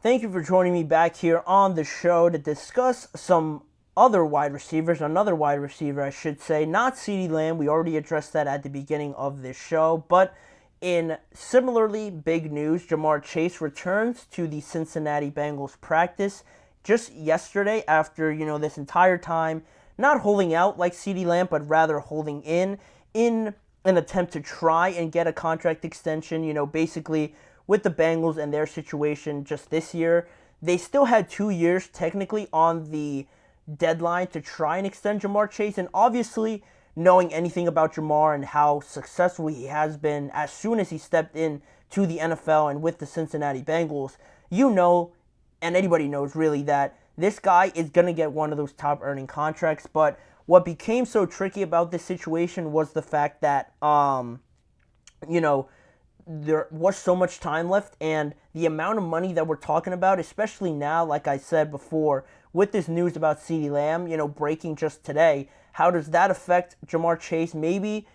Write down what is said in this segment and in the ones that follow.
Thank you for joining me back here on the show to discuss some other wide receivers, another wide receiver, I should say, not CeeDee Lamb. We already addressed that at the beginning of this show, but in similarly big news, Ja'Marr Chase returns to the Cincinnati Bengals practice just yesterday after, this entire time not holding out like CeeDee Lamb, but rather holding in an attempt to try and get a contract extension, basically with the Bengals and their situation just this year. They still had 2 years technically on the deadline to try and extend Ja'Marr Chase, and obviously knowing anything about Ja'Marr and how successful he has been as soon as he stepped in to the NFL and with the Cincinnati Bengals, and anybody knows really, that this guy is going to get one of those top earning contracts. But what became so tricky about this situation was the fact that, there was so much time left, and the amount of money that we're talking about, especially now, like I said before, with this news about CeeDee Lamb, breaking just today, how does that affect Ja'Marr Chase? Maybe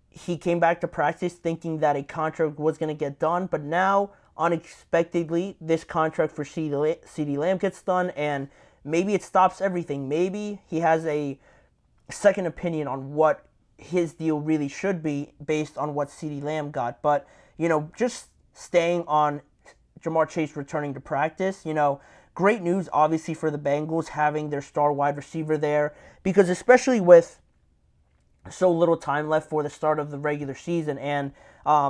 he came back to practice thinking that a contract was going to get done, but now, unexpectedly, this contract for CeeDee Lamb gets done, and maybe it stops everything. Maybe he has a second opinion on what his deal really should be based on what CeeDee Lamb got. But, just staying on Ja'Marr Chase returning to practice, great news, obviously, for the Bengals having their star wide receiver there, because especially with so little time left for the start of the regular season, and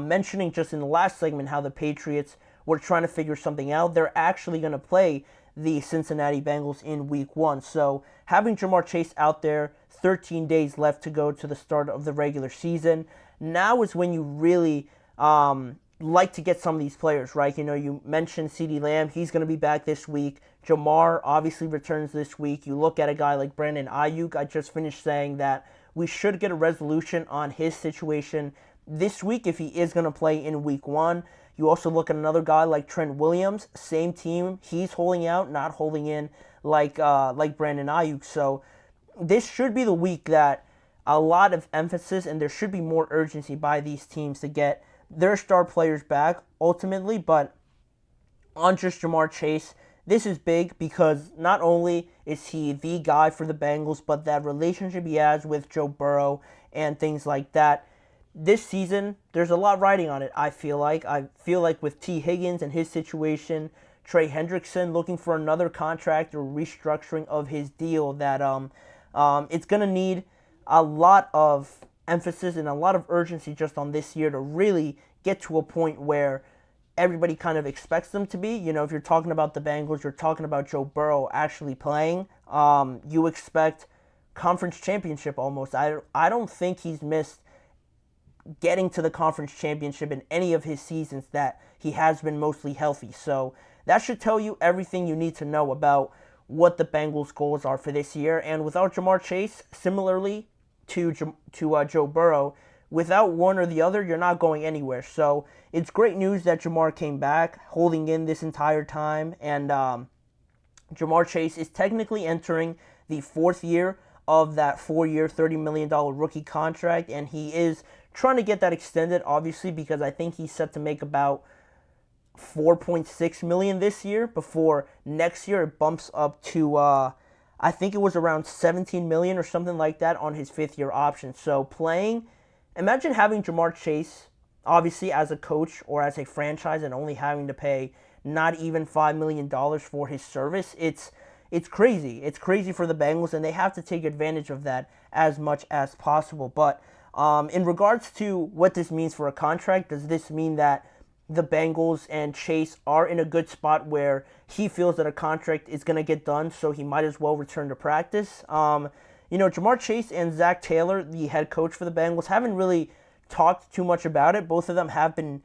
mentioning just in the last segment how the Patriots were trying to figure something out, they're actually going to play the Cincinnati Bengals in Week 1. So having Ja'Marr Chase out there, 13 days left to go to the start of the regular season, now is when you really like to get some of these players, right? You mentioned CeeDee Lamb. He's going to be back this week. Ja'Marr obviously returns this week. You look at a guy like Brandon Ayuk. I just finished saying that we should get a resolution on his situation this week if he is going to play in Week 1. You also look at another guy like Trent Williams, same team. He's holding out, not holding in like Brandon Ayuk. So this should be the week that a lot of emphasis, and there should be more urgency by these teams to get their star players back ultimately. But on just Ja'Marr Chase, this is big because not only is he the guy for the Bengals, but that relationship he has with Joe Burrow and things like that. This season, there's a lot riding on it, I feel like. With T. Higgins and his situation, Trey Hendrickson looking for another contract or restructuring of his deal, that it's going to need a lot of emphasis and a lot of urgency just on this year to really get to a point where everybody kind of expects them to be. If you're talking about the Bengals, you're talking about Joe Burrow actually playing. You expect conference championship almost. I don't think he's missed getting to the conference championship in any of his seasons that he has been mostly healthy. So that should tell you everything you need to know about what the Bengals' goals are for this year. And without Ja'Marr Chase, similarly to Joe Burrow, without one or the other, you're not going anywhere. So it's great news that Ja'Marr came back, holding in this entire time. And Ja'Marr Chase is technically entering the fourth year of that 4-year, $30 million rookie contract. And he is trying to get that extended, obviously, because I think he's set to make about $4.6 million this year. Before next year it bumps up to I think it was around $17 million or something like that on his 5th-year option. So imagine having Ja'Marr Chase, obviously as a coach or as a franchise, and only having to pay not even $5 million for his service. It's crazy. It's crazy for the Bengals, and they have to take advantage of that as much as possible. But in regards to what this means for a contract, does this mean that the Bengals and Chase are in a good spot where he feels that a contract is going to get done, so he might as well return to practice? Ja'Marr Chase and Zach Taylor, the head coach for the Bengals, haven't really talked too much about it. Both of them have been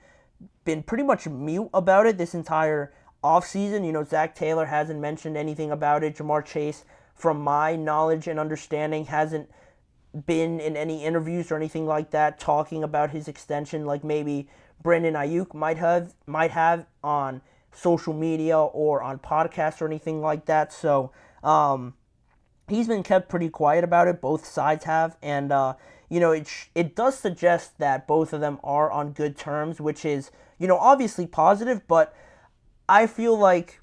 pretty much mute about it this entire offseason. Zach Taylor hasn't mentioned anything about it. Ja'Marr Chase, from my knowledge and understanding, hasn't been in any interviews or anything like that talking about his extension like maybe Brandon Ayuk might have on social media or on podcasts or anything like that. So he's been kept pretty quiet about it. Both sides have, and it does suggest that both of them are on good terms, which is obviously positive. But I feel like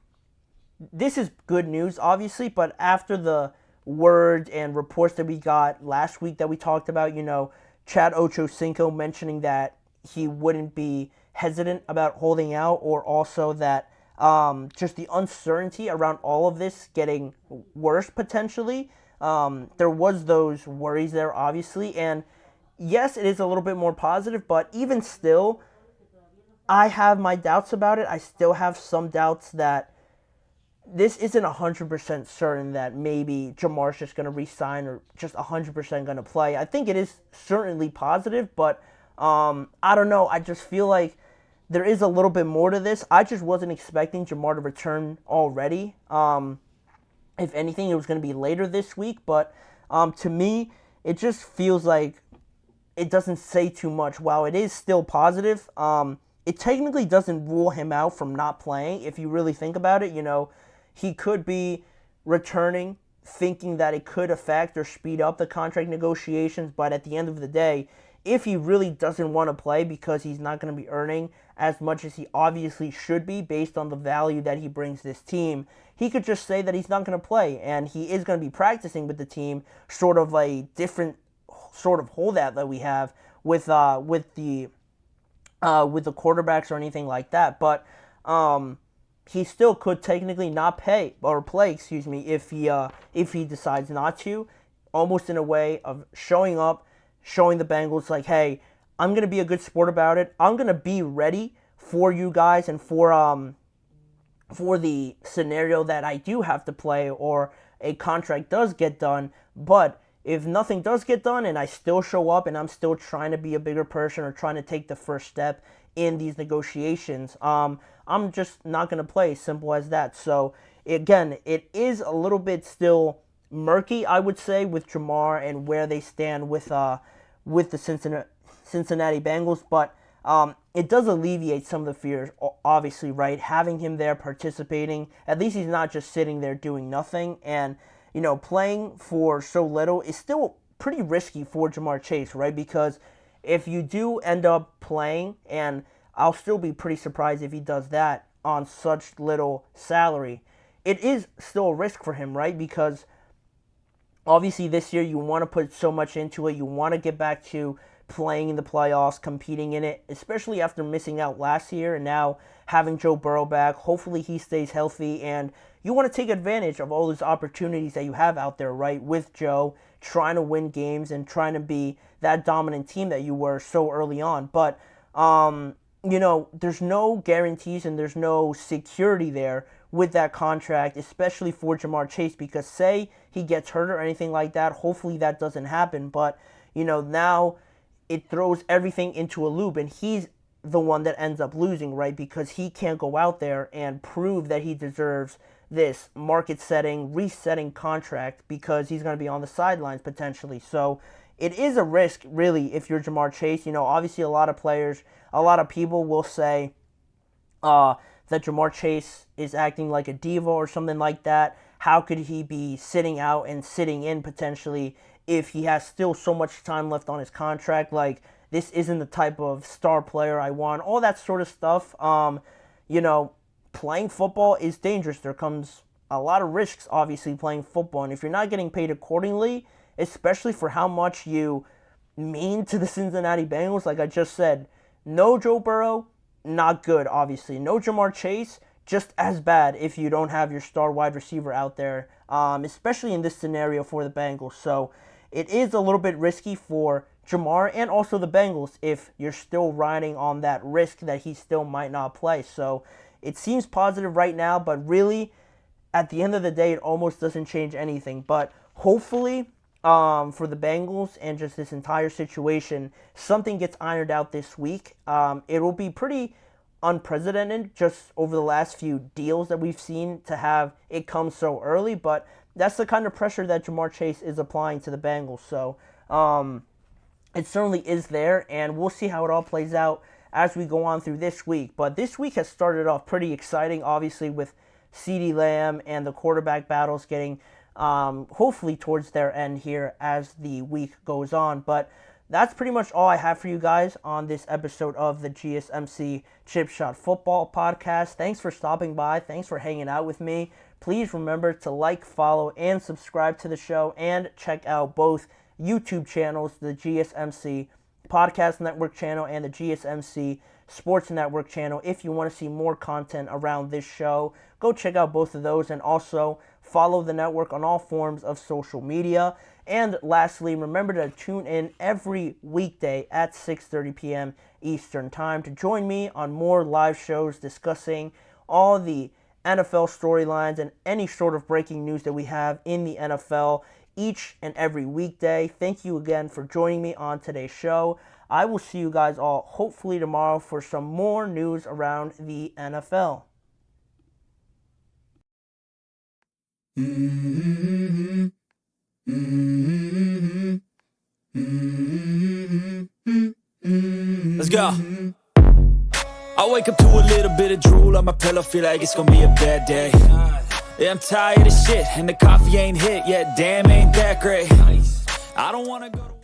this is good news, obviously, but after the word and reports that we got last week that we talked about, Chad Ochocinco mentioning that he wouldn't be hesitant about holding out, or also that just the uncertainty around all of this getting worse potentially. There was those worries there, obviously, and yes, it is a little bit more positive, but even still, I have my doubts about it. I still have some doubts that this isn't 100% certain that maybe Jamar's just going to re-sign or just 100% going to play. I think it is certainly positive, but I don't know. I just feel like there is a little bit more to this. I just wasn't expecting Jamar to return already. If anything, it was going to be later this week, but to me, it just feels like it doesn't say too much. While it is still positive, it technically doesn't rule him out from not playing. If you really think about it, he could be returning thinking that it could affect or speed up the contract negotiations, but at the end of the day, if he really doesn't want to play because he's not going to be earning as much as he obviously should be based on the value that he brings this team, he could just say that he's not going to play, and he is going to be practicing with the team, sort of a different sort of holdout that we have with the quarterbacks or anything like that. But he still could technically not pay or play, if he decides not to, almost in a way of showing up, showing the Bengals like, hey, I'm gonna be a good sport about it. I'm gonna be ready for you guys and for the scenario that I do have to play or a contract does get done. But if nothing does get done and I still show up and I'm still trying to be a bigger person or trying to take the first step in these negotiations, I'm just not going to play. Simple as that. So, again, it is a little bit still murky, I would say, with Jamar and where they stand with the Cincinnati Bengals. But it does alleviate some of the fears, obviously, right? Having him there participating, at least he's not just sitting there doing nothing. And, playing for so little is still pretty risky for Jamar Chase, right? Because if you do end up playing, and I'll still be pretty surprised if he does that on such little salary, it is still a risk for him, right? Because obviously this year you want to put so much into it. You want to get back to playing in the playoffs, competing in it, especially after missing out last year and now having Joe Burrow back. Hopefully he stays healthy, and you want to take advantage of all those opportunities that you have out there, right, with Joe, trying to win games and trying to be that dominant team that you were so early on. But, there's no guarantees and there's no security there with that contract, especially for Jamar Chase, because say he gets hurt or anything like that, hopefully that doesn't happen. But, now it throws everything into a loop, and he's the one that ends up losing, right? Because he can't go out there and prove that he deserves this market-setting, resetting contract because he's going to be on the sidelines potentially. So it is a risk, really, if you're Jamar Chase. Obviously a lot of players, a lot of people will say that Jamar Chase is acting like a diva or something like that. How could he be sitting out and sitting in potentially if he has still so much time left on his contract? Like, this isn't the type of star player I want. All that sort of stuff. Playing football is dangerous. There comes a lot of risks, obviously, playing football. And if you're not getting paid accordingly, especially for how much you mean to the Cincinnati Bengals, like I just said, no Joe Burrow, not good, obviously. No Jamar Chase, just as bad if you don't have your star wide receiver out there, especially in this scenario for the Bengals. So it is a little bit risky for Jamar and also the Bengals if you're still riding on that risk that he still might not play. So it seems positive right now, but really, at the end of the day, it almost doesn't change anything. But hopefully, for the Bengals and just this entire situation, something gets ironed out this week. It will be pretty unprecedented just over the last few deals that we've seen to have it come so early, but that's the kind of pressure that Jamar Chase is applying to the Bengals. So it certainly is there, and we'll see how it all plays out as we go on through this week. But this week has started off pretty exciting, obviously, with CeeDee Lamb and the quarterback battles getting hopefully towards their end here as the week goes on. But that's pretty much all I have for you guys on this episode of the GSMC Chip Shot Football Podcast. Thanks for stopping by. Thanks for hanging out with me. Please remember to like, follow, and subscribe to the show, and check out both YouTube channels, the GSMC Podcast Network channel and the GSMC Sports Network channel. If you want to see more content around this show, go check out both of those, and also follow the network on all forms of social media. And lastly, remember to tune in every weekday at 6:30 p.m. Eastern Time to join me on more live shows discussing all the NFL storylines and any sort of breaking news that we have in the NFL each and every weekday. Thank you again for joining me on today's show. I will see you guys all hopefully tomorrow for some more news around the NFL. Mm-hmm. Mm-hmm. Mm-hmm. Let's go. I wake up to a little bit of drool on my pillow, feel like it's gonna be a bad day. Yeah, I'm tired of shit, and the coffee ain't hit yet, damn, ain't that great. I don't wanna go to